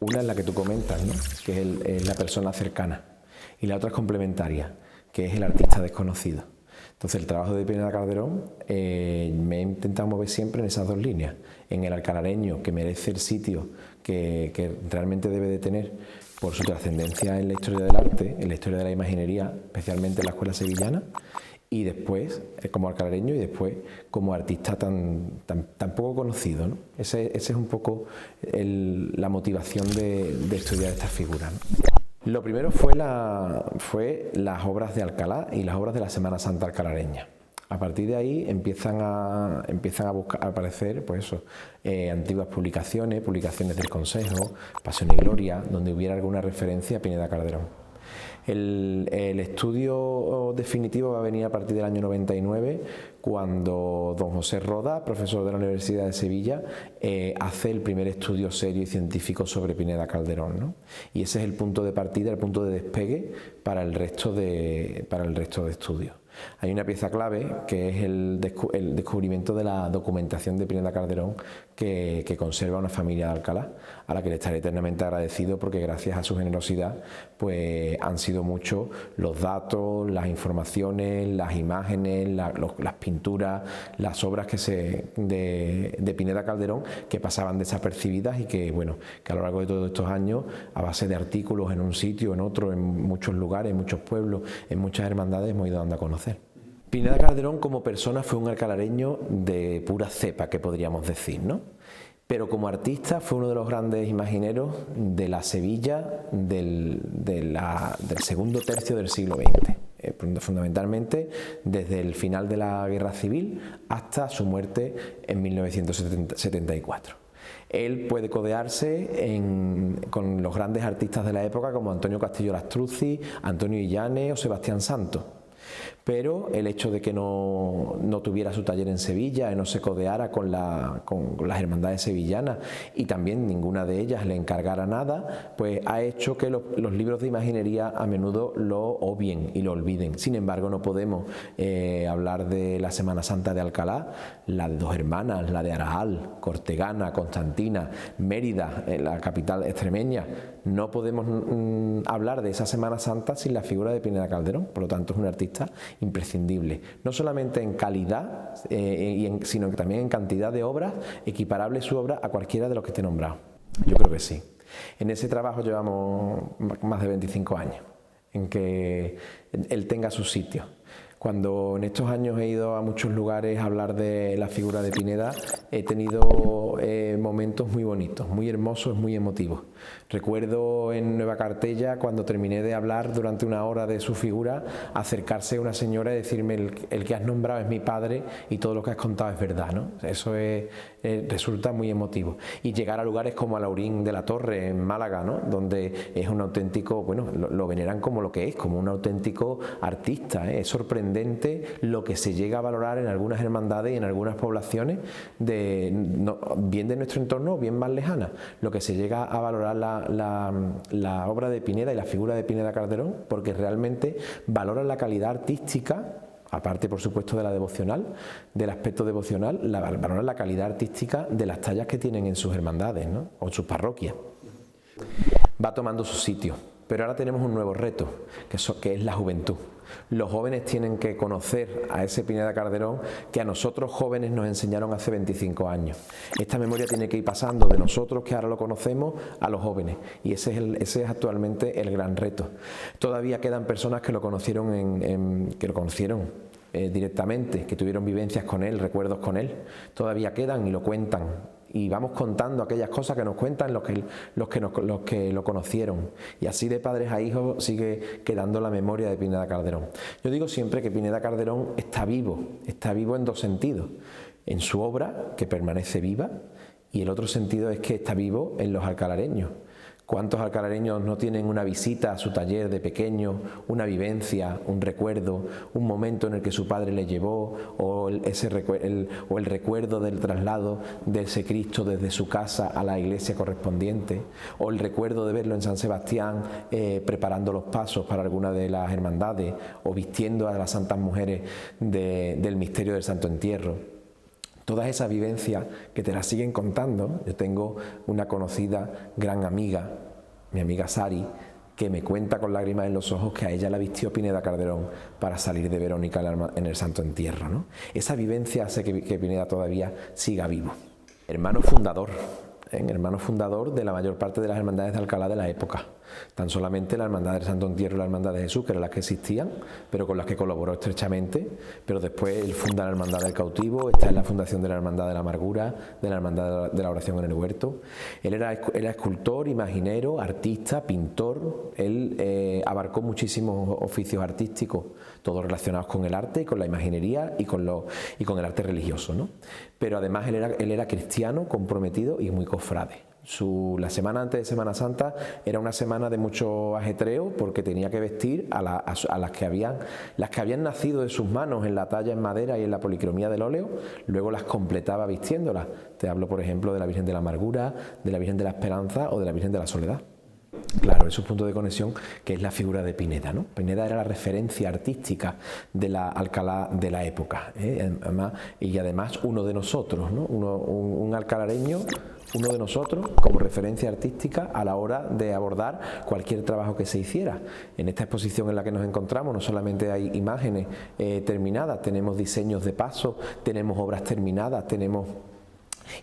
Una es la que tú comentas, ¿no? Que es la persona cercana, y la otra es complementaria, que es el artista desconocido. Entonces el trabajo de Pineda Calderón me he intentado mover siempre en esas dos líneas, en el alcalareño, que merece el sitio que realmente debe de tener por su trascendencia en la historia del arte, en la historia de la imaginería, especialmente en la escuela sevillana, y después como alcalareño y después como artista tan poco conocido, ¿no? Ese es un poco la motivación de estudiar estas figuras, ¿no? Lo primero fue las obras de Alcalá y las obras de la Semana Santa alcalareña. A partir de ahí empiezan a aparecer pues eso, antiguas publicaciones del Consejo, Pasión y Gloria, donde hubiera alguna referencia a Pineda Calderón. El estudio definitivo va a venir a partir del año 99, cuando don José Roda, profesor de la Universidad de Sevilla, hace el primer estudio serio y científico sobre Pineda Calderón, ¿no? Y ese es el punto de partida, el punto de despegue para el resto de estudios. Hay una pieza clave que es el descubrimiento de la documentación de Pineda Calderón que conserva una familia de Alcalá, a la que le estaré eternamente agradecido, porque gracias a su generosidad pues han sido muchos los datos, las informaciones, las imágenes, las pinturas, las obras de Pineda Calderón que pasaban desapercibidas y que, bueno, que a lo largo de todos estos años, a base de artículos en un sitio, en otro, en muchos lugares, en muchos pueblos, en muchas hermandades, hemos ido dando a conocer. Pineda Calderón como persona fue un alcalareño de pura cepa, que podríamos decir, ¿no? Pero como artista fue uno de los grandes imagineros de la Sevilla del segundo tercio del siglo XX, fundamentalmente desde el final de la Guerra Civil hasta su muerte en 1974. Él puede codearse con los grandes artistas de la época como Antonio Castillo Lastruzzi, Antonio Illanes o Sebastián Santos. Pero el hecho de que no tuviera su taller en Sevilla y no se codeara con las hermandades sevillanas, y también ninguna de ellas le encargara nada, pues ha hecho que los libros de imaginería a menudo lo obvien y lo olviden. Sin embargo, no podemos hablar de la Semana Santa de Alcalá, la de Dos Hermanas, la de Arajal, Cortegana, Constantina, Mérida, la capital extremeña. No podemos hablar de esa Semana Santa sin la figura de Pineda Calderón. Por lo tanto, es un artista imprescindible, no solamente en calidad, sino que también en cantidad de obras, equiparable su obra a cualquiera de los que esté nombrado. Yo creo que sí. En ese trabajo llevamos más de 25 años, en que él tenga su sitio. Cuando en estos años he ido a muchos lugares a hablar de la figura de Pineda, he tenido momentos muy bonitos, muy hermosos, muy emotivos. Recuerdo en Nueva Cartella, cuando terminé de hablar durante una hora de su figura, acercarse una señora y decirme: el que has nombrado es mi padre y todo lo que has contado es verdad, ¿no? Eso resulta muy emotivo. Y llegar a lugares como Alhaurín de la Torre, en Málaga, ¿no? Donde es un auténtico, bueno, lo veneran como lo que es, como un auténtico artista, ¿eh? Es sorprendente lo que se llega a valorar en algunas hermandades y en algunas poblaciones, bien de nuestro entorno o bien más lejanas, lo que se llega a valorar la obra de Pineda y la figura de Pineda Calderón, porque realmente valoran la calidad artística, aparte por supuesto de la devocional, del aspecto devocional, valoran la calidad artística de las tallas que tienen en sus hermandades, ¿no? O en sus parroquias. Va tomando su sitio, pero ahora tenemos un nuevo reto, que es la juventud. Los jóvenes tienen que conocer a ese Pineda Calderón que a nosotros jóvenes nos enseñaron hace 25 años. Esta memoria tiene que ir pasando de nosotros, que ahora lo conocemos, a los jóvenes, y ese es actualmente el gran reto. Todavía quedan personas que lo conocieron directamente, que tuvieron vivencias con él, recuerdos con él. Todavía quedan y lo cuentan. Y vamos contando aquellas cosas que nos cuentan los que lo conocieron. Y así de padres a hijos sigue quedando la memoria de Pineda Calderón. Yo digo siempre que Pineda Calderón está vivo en dos sentidos. En su obra, que permanece viva, y el otro sentido es que está vivo en los alcalareños. ¿Cuántos alcalareños no tienen una visita a su taller de pequeño, una vivencia, un recuerdo, un momento en el que su padre le llevó, o el recuerdo del traslado de ese Cristo desde su casa a la iglesia correspondiente, o el recuerdo de verlo en San Sebastián preparando los pasos para alguna de las hermandades, o vistiendo a las santas mujeres del misterio del Santo Entierro? Todas esas vivencias que te las siguen contando. Yo tengo una conocida gran amiga, mi amiga Sari, que me cuenta con lágrimas en los ojos que a ella la vistió Pineda Calderón para salir de Verónica en el Santo Entierro, ¿no? Esa vivencia hace que Pineda todavía siga vivo. Hermano fundador de la mayor parte de las hermandades de Alcalá de la época. Tan solamente la Hermandad del Santo Entierro y la Hermandad de Jesús, que eran las que existían, pero con las que colaboró estrechamente. Pero después él funda la Hermandad del Cautivo, está en la fundación de la Hermandad de la Amargura, de la Hermandad de la Oración en el Huerto. Él era escultor, imaginero, artista, pintor. Él abarcó muchísimos oficios artísticos, todos relacionados con el arte y con la imaginería y con el arte religioso, ¿no? Pero además él era cristiano, comprometido y muy cofrade. La semana antes de Semana Santa era una semana de mucho ajetreo, porque tenía que vestir a las que habían nacido de sus manos en la talla en madera y en la policromía del óleo. Luego las completaba vistiéndolas. Te hablo, por ejemplo, de la Virgen de la Amargura, de la Virgen de la Esperanza o de la Virgen de la Soledad. Claro, es un punto de conexión que es la figura de Pineda, ¿no? Pineda era la referencia artística de la Alcalá de la época, y además uno de nosotros, ¿no? Un alcalareño, uno de nosotros, como referencia artística a la hora de abordar cualquier trabajo que se hiciera. En esta exposición en la que nos encontramos no solamente hay imágenes terminadas, tenemos diseños de paso, tenemos obras terminadas, tenemos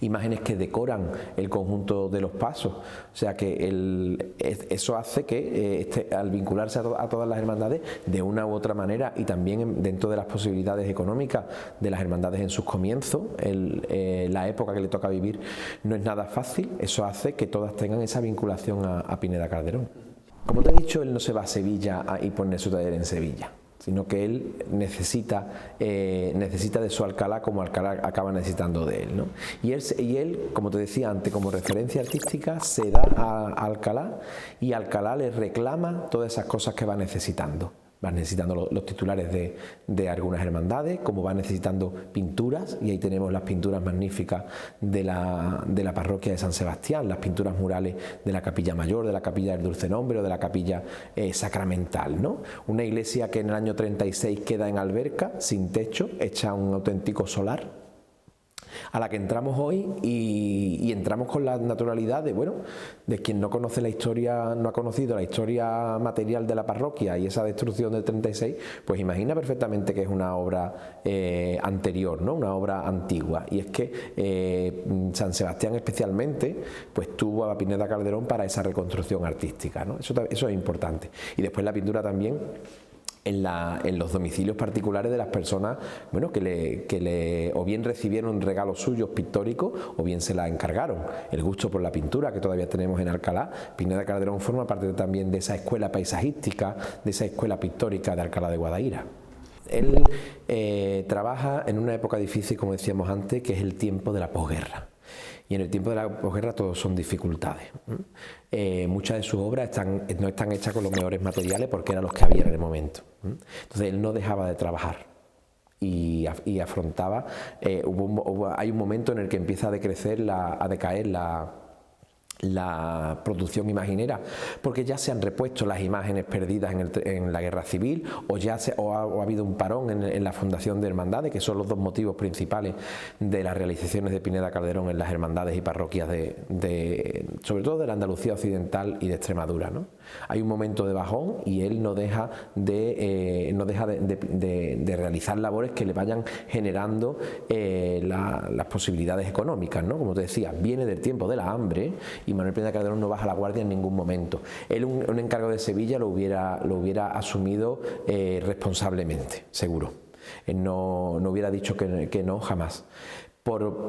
imágenes que decoran el conjunto de los pasos. O sea que eso hace que al vincularse a todas las hermandades de una u otra manera, y también dentro de las posibilidades económicas de las hermandades en sus comienzos, la época que le toca vivir no es nada fácil. Eso hace que todas tengan esa vinculación a Pineda Calderón. Como te he dicho, él no se va a Sevilla y pone su taller en Sevilla, sino que él necesita de su Alcalá como Alcalá acaba necesitando de él, ¿no? Y él, como te decía antes, como referencia artística, se da a Alcalá, y Alcalá le reclama todas esas cosas que va necesitando. Va necesitando los titulares de algunas hermandades, como va necesitando pinturas, y ahí tenemos las pinturas magníficas de la parroquia de San Sebastián, las pinturas murales de la Capilla Mayor, de la Capilla del Dulce Nombre o de la Capilla Sacramental, ¿no? Una iglesia que en el año 36 queda en alberca, sin techo, hecha un auténtico solar, a la que entramos hoy y entramos con la naturalidad de quien no conoce la historia, no ha conocido la historia material de la parroquia y esa destrucción del 36, pues imagina perfectamente que es una obra anterior, ¿no? Una obra antigua. Y es que San Sebastián especialmente pues tuvo a Pineda Calderón para esa reconstrucción artística, ¿no? Eso es importante. Y después la pintura también en los domicilios particulares de las personas, que o bien recibieron regalos suyos pictóricos o bien se la encargaron. El gusto por la pintura que todavía tenemos en Alcalá. Pineda Calderón forma parte también de esa escuela paisajística, de esa escuela pictórica de Alcalá de Guadaira. Él trabaja en una época difícil, como decíamos antes, que es el tiempo de la posguerra. Y en el tiempo de la posguerra todo son dificultades. Muchas de sus obras no están hechas con los mejores materiales porque eran los que había en el momento. Entonces él no dejaba de trabajar y afrontaba. Hay un momento en el que empieza a decaer la producción imaginera, porque ya se han repuesto las imágenes perdidas en la guerra civil, o ha habido un parón en la fundación de hermandades, que son los dos motivos principales de las realizaciones de Pineda Calderón en las hermandades y parroquias sobre todo de la Andalucía occidental y de Extremadura, ¿no? Hay un momento de bajón y él no deja de realizar labores que le vayan generando las posibilidades económicas, ¿no? Como te decía, viene del tiempo de la hambre y Manuel Pineda Calderón no baja la guardia en ningún momento. Él un encargo de Sevilla lo hubiera asumido responsablemente, seguro. Él no hubiera dicho que no jamás.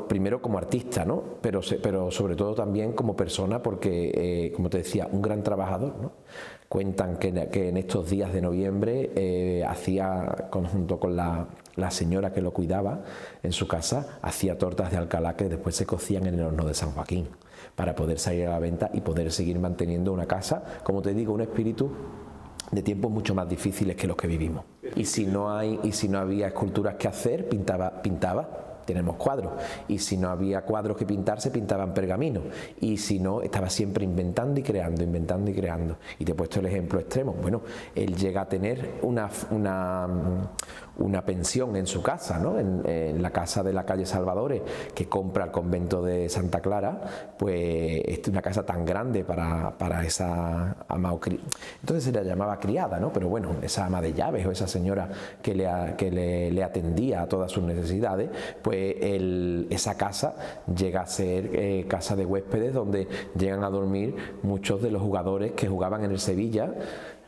primero como artista, ¿no? Pero sobre todo también como persona, porque, como te decía, un gran trabajador, ¿no? Cuentan que en estos días de noviembre hacía, junto con la señora que lo cuidaba en su casa, hacía tortas de Alcalá que después se cocían en el horno de San Joaquín para poder salir a la venta y poder seguir manteniendo una casa, como te digo, un espíritu de tiempos mucho más difíciles que los que vivimos. Y si no había esculturas que hacer, pintaba. Tenemos cuadros, y si no había cuadros que pintar, se pintaban pergaminos, y si no, estaba siempre inventando y creando, y te he puesto el ejemplo extremo. Bueno, él llega a tener una pensión en su casa, ¿no? En la casa de la calle Salvadores, que compra el convento de Santa Clara, pues es una casa tan grande para esa ama o criada, entonces se la llamaba criada, ¿no? Pero bueno, esa ama de llaves o esa señora que le atendía a todas sus necesidades, pues esa casa llega a ser casa de huéspedes, donde llegan a dormir muchos de los jugadores que jugaban en el Sevilla,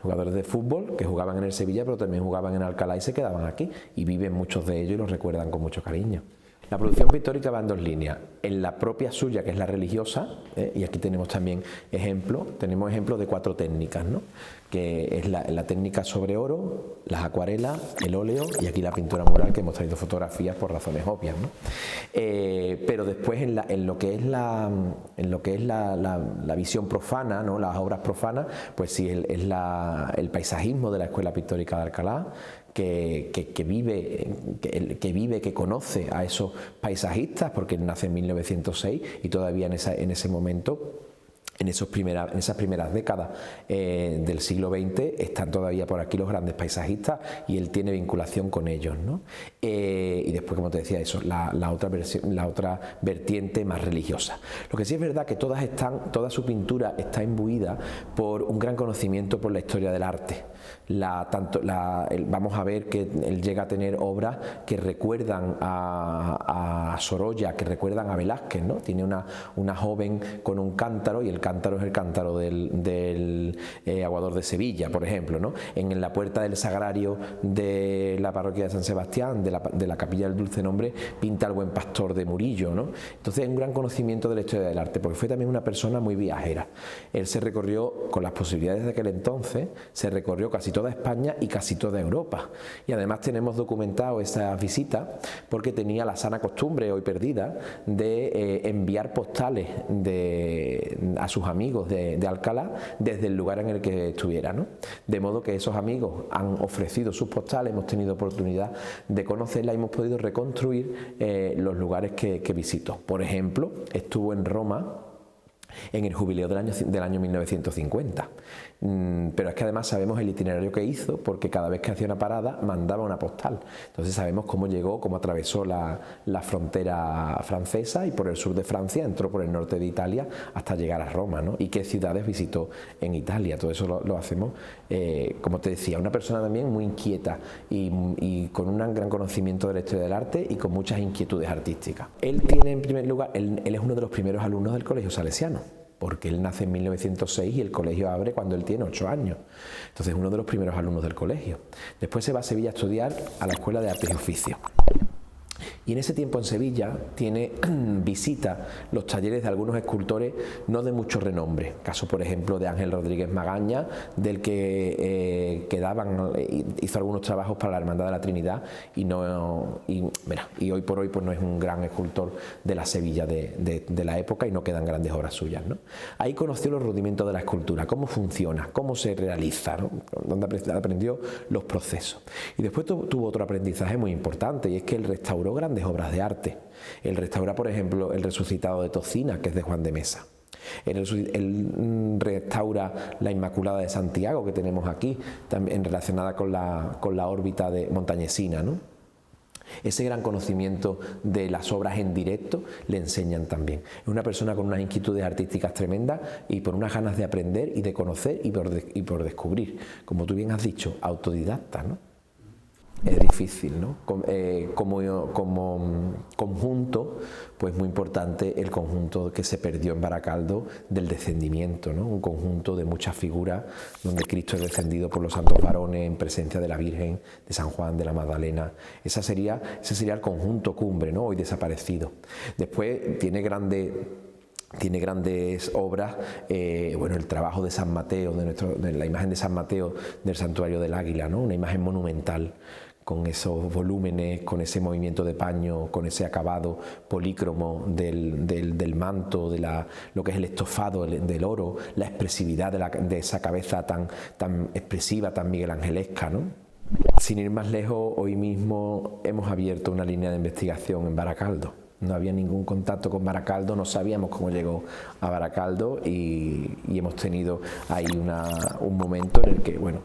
jugadores de fútbol que jugaban en el Sevilla, pero también jugaban en Alcalá y se quedaban aquí, y viven muchos de ellos y los recuerdan con mucho cariño. La producción pictórica va en dos líneas, en la propia suya, que es la religiosa, y aquí tenemos también ejemplos de 4 técnicas, ¿no? Que es la técnica sobre oro, las acuarelas, el óleo y aquí la pintura mural, que hemos traído fotografías por razones obvias, ¿no? Pero después en lo que es la visión profana, ¿no? Las obras profanas, pues sí, es el paisajismo de la Escuela Pictórica de Alcalá, que vive, que conoce a esos paisajistas, porque él nace en 1906 y todavía en ese momento, en esas primeras décadas del siglo XX, están todavía por aquí los grandes paisajistas y él tiene vinculación con ellos, ¿no? Y después, como te decía, eso, la otra vertiente más religiosa. Lo que sí es verdad que toda su pintura está imbuida por un gran conocimiento por la historia del arte. Vamos a ver que él llega a tener obras que recuerdan a Sorolla, que recuerdan a Velázquez, ¿no? Tiene una joven con un cántaro, y el cántaro es el cántaro del aguador de Sevilla, por ejemplo, ¿no? En la puerta del sagrario de la parroquia de San Sebastián, de la capilla del Dulce Nombre, pinta al Buen Pastor de Murillo, ¿no? Entonces, un gran conocimiento de la historia del arte, porque fue también una persona muy viajera. Él se recorrió, con las posibilidades de aquel entonces, se recorrió casi toda España y casi toda Europa, y además tenemos documentado esa visita porque tenía la sana costumbre, hoy perdida, de enviar postales a sus amigos de Alcalá desde el lugar en el que estuviera, ¿no? De modo que esos amigos han ofrecido sus postales, hemos tenido oportunidad de conocerla y hemos podido reconstruir los lugares que visitó. Por ejemplo, estuvo en Roma en el jubileo del año 1950. Pero es que además sabemos el itinerario que hizo, porque cada vez que hacía una parada mandaba una postal. Entonces sabemos cómo llegó, cómo atravesó la frontera francesa y por el sur de Francia, entró por el norte de Italia hasta llegar a Roma, ¿no? Y qué ciudades visitó en Italia. Todo eso lo hacemos, como te decía, una persona también muy inquieta y con un gran conocimiento de la historia del arte y con muchas inquietudes artísticas. Él tiene, en primer lugar, él es uno de los primeros alumnos del Colegio Salesiano, porque él nace en 1906 y el colegio abre cuando él tiene 8 años. Entonces es uno de los primeros alumnos del colegio. Después se va a Sevilla a estudiar a la Escuela de Artes y Oficios. Y en ese tiempo en Sevilla visita los talleres de algunos escultores no de mucho renombre, caso por ejemplo de Ángel Rodríguez Magaña, del que hizo algunos trabajos para la Hermandad de la Trinidad y hoy por hoy pues no es un gran escultor de la Sevilla de la época y no quedan grandes obras suyas, ¿no? Ahí conoció los rudimentos de la escultura, cómo funciona, cómo se realiza, ¿no? Donde aprendió los procesos. Y después tuvo otro aprendizaje muy importante, y es que él restauró grandes obras de arte. Él restaura, por ejemplo, el Resucitado de Tocina, que es de Juan de Mesa. Él restaura la Inmaculada de Santiago, que tenemos aquí, también relacionada con la órbita de montañesina, ¿no? Ese gran conocimiento de las obras en directo le enseñan también. Es una persona con unas inquietudes artísticas tremendas y por unas ganas de aprender y de conocer y por descubrir. Como tú bien has dicho, autodidacta, ¿no? es difícil, ¿no? Como conjunto, pues muy importante el conjunto que se perdió en Baracaldo del descendimiento, ¿no? Un conjunto de muchas figuras donde Cristo es descendido por los santos varones en presencia de la Virgen, de San Juan, de la Magdalena. Ese sería el conjunto cumbre, ¿no? Hoy desaparecido. Después tiene grandes obras, bueno, el trabajo de San Mateo, de la imagen de San Mateo del Santuario del Águila, ¿no? Una imagen monumental, con esos volúmenes, con ese movimiento de paño, con ese acabado polícromo del manto, lo que es el estofado del oro, la expresividad de esa cabeza tan expresiva, tan miguelangelesca, ¿no? Sin ir más lejos, hoy mismo hemos abierto una línea de investigación en Baracaldo. No había ningún contacto con Baracaldo, no sabíamos cómo llegó a Baracaldo y hemos tenido ahí un momento en el que, bueno,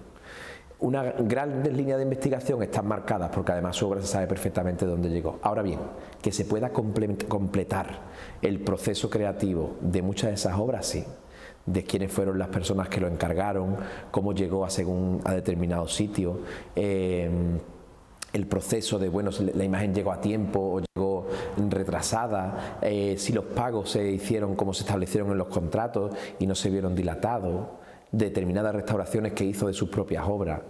una gran línea de investigación están marcadas porque además su obra se sabe perfectamente dónde llegó. Ahora bien, que se pueda completar el proceso creativo de muchas de esas obras, sí. De quiénes fueron las personas que lo encargaron, cómo llegó a determinado sitio, el proceso de, bueno, la imagen llegó a tiempo o llegó retrasada, si los pagos se hicieron como se establecieron en los contratos y no se vieron dilatados, determinadas restauraciones que hizo de sus propias obras,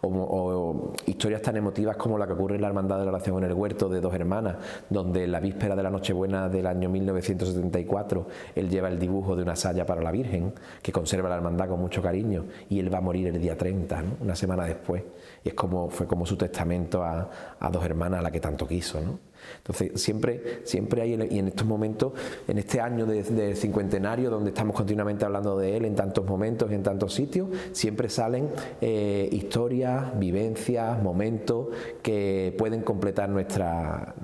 o historias tan emotivas como la que ocurre en la Hermandad de la Oración en el Huerto de Dos Hermanas, donde en la víspera de la Nochebuena del año 1974 él lleva el dibujo de una saya para la Virgen, que conserva la hermandad con mucho cariño, y él va a morir el día 30, ¿no? Una semana después, y fue como su testamento a Dos Hermanas, a la que tanto quiso, ¿no? Entonces siempre hay, y en estos momentos, en este año del cincuentenario, donde estamos continuamente hablando de él en tantos momentos y en tantos sitios, siempre salen historias, vivencias, momentos que pueden completar nuestra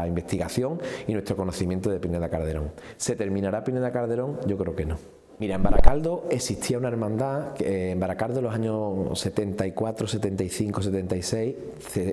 investigación y nuestro conocimiento de Pineda Calderón. ¿Se terminará Pineda Calderón? Yo creo que no. Mira, en Baracaldo existía una hermandad, que en Baracaldo en los años 74, 75, 76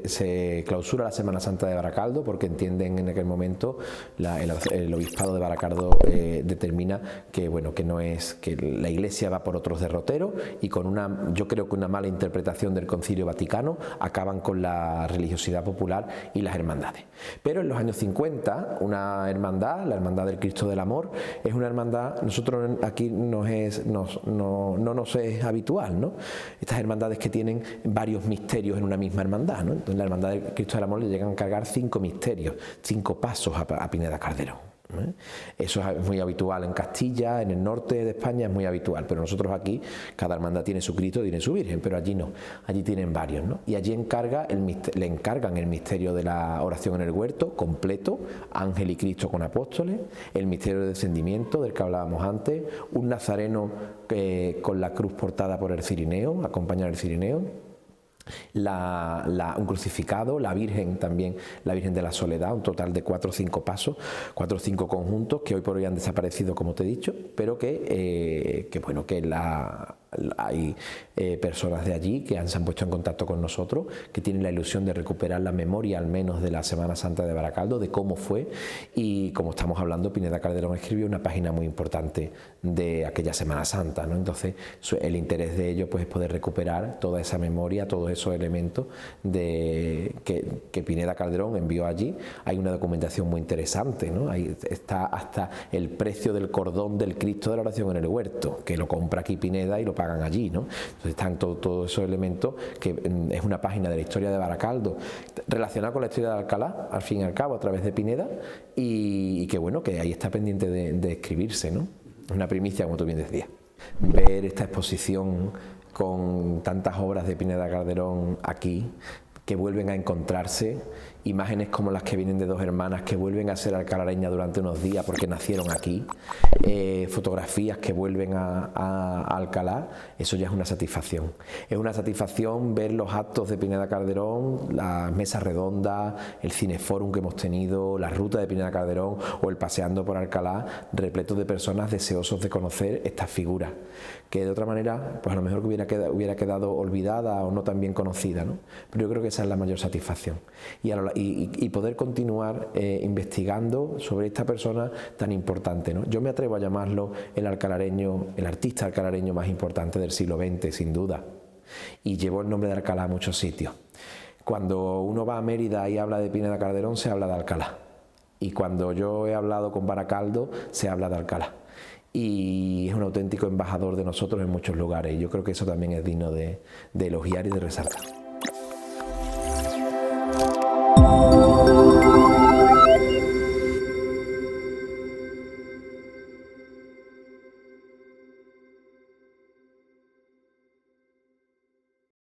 se clausura la Semana Santa de Baracaldo porque entienden en aquel momento el obispado de Baracaldo determina que, bueno, que la Iglesia va por otros derroteros y yo creo que una mala interpretación del Concilio Vaticano acaban con la religiosidad popular y las hermandades. Pero en los años 50 una hermandad, la Hermandad del Cristo del Amor, es una hermandad, nosotros aquí no nos es habitual, ¿no? Estas hermandades que tienen varios misterios en una misma hermandad, ¿no? Entonces la Hermandad del Cristo del Amor le llegan a cargar 5 misterios, 5 pasos a Pineda Calderón. Eso es muy habitual en Castilla, en el norte de España es muy habitual, pero nosotros aquí, cada hermandad tiene su Cristo, tiene su Virgen, pero allí no, allí tienen varios, ¿no? Y allí le encargan el misterio de la oración en el huerto, completo, ángel y Cristo con apóstoles, el misterio del descendimiento, del que hablábamos antes, un nazareno con la cruz portada por el cirineo, acompañado del cirineo, un crucificado, la Virgen también, la Virgen de la Soledad, un total de 4 o 5 pasos, 4 o 5 conjuntos que hoy por hoy han desaparecido, como te he dicho, pero que bueno, que hay personas de allí que se han puesto en contacto con nosotros, que tienen la ilusión de recuperar la memoria al menos de la Semana Santa de Baracaldo, de cómo fue, y como estamos hablando, Pineda Calderón escribió una página muy importante de aquella Semana Santa, ¿no? Entonces el interés de ello pues es poder recuperar toda esa memoria, todos esos elementos que Pineda Calderón envió allí. Hay una documentación muy interesante, ¿no? Ahí está hasta el precio del cordón del Cristo de la Oración en el Huerto, que lo compra aquí Pineda y lo pagan allí, ¿no? Entonces están todos esos elementos, que es una página de la historia de Baracaldo relacionada con la historia de Alcalá, al fin y al cabo, a través de Pineda, y que bueno, que ahí está pendiente de escribirse, ¿no? Una primicia, como tú bien decías. Ver esta exposición con tantas obras de Pineda Calderón aquí, que vuelven a encontrarse, imágenes como las que vienen de Dos Hermanas, que vuelven a ser alcalareñas durante unos días porque nacieron aquí, fotografías que vuelven a Alcalá, eso ya es una satisfacción. Es una satisfacción ver los actos de Pineda Calderón, las mesas redondas, el cineforum que hemos tenido, la ruta de Pineda Calderón o el paseando por Alcalá, repleto de personas deseosos de conocer estas figuras, que de otra manera, pues a lo mejor que hubiera quedado olvidada o no tan bien conocida, ¿no? Pero yo creo que esa es la mayor satisfacción. Y poder continuar investigando sobre esta persona tan importante, ¿no? Yo me atrevo a llamarlo el artista alcalareño más importante del siglo XX, sin duda, y llevó el nombre de Alcalá a muchos sitios. Cuando uno va a Mérida y habla de Pineda Calderón, se habla de Alcalá. Y cuando yo he hablado con Baracaldo, se habla de Alcalá. Y es un auténtico embajador de nosotros en muchos lugares. Y yo creo que eso también es digno de elogiar y de resaltar.